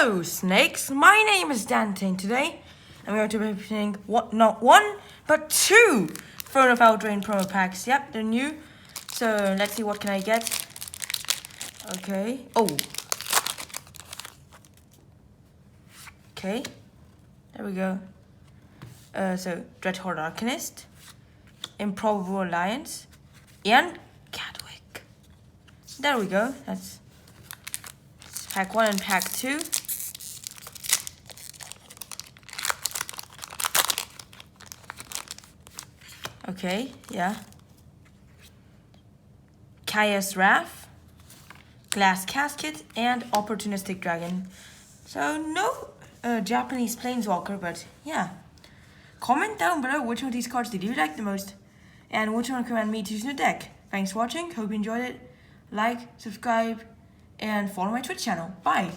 Hello snakes, my name is Dante and today I'm going to be opening not one, but two Throne of Eldraine promo packs. Yep, they're new. So let's see what can I get. Okay. Oh. Okay. There we go. So Dreadhorde Arcanist, Improbable Alliance, and Cadwick. There we go. That's pack 1 and pack 2. Okay, yeah. Kaya's Wrath, Glass Casket, and Opportunistic Dragon. So no Japanese Planeswalker, but yeah. Comment down below which one of these cards did you like the most, and which one recommend me to use in the deck. Thanks for watching, hope you enjoyed it. Like, subscribe, and follow my Twitch channel. Bye!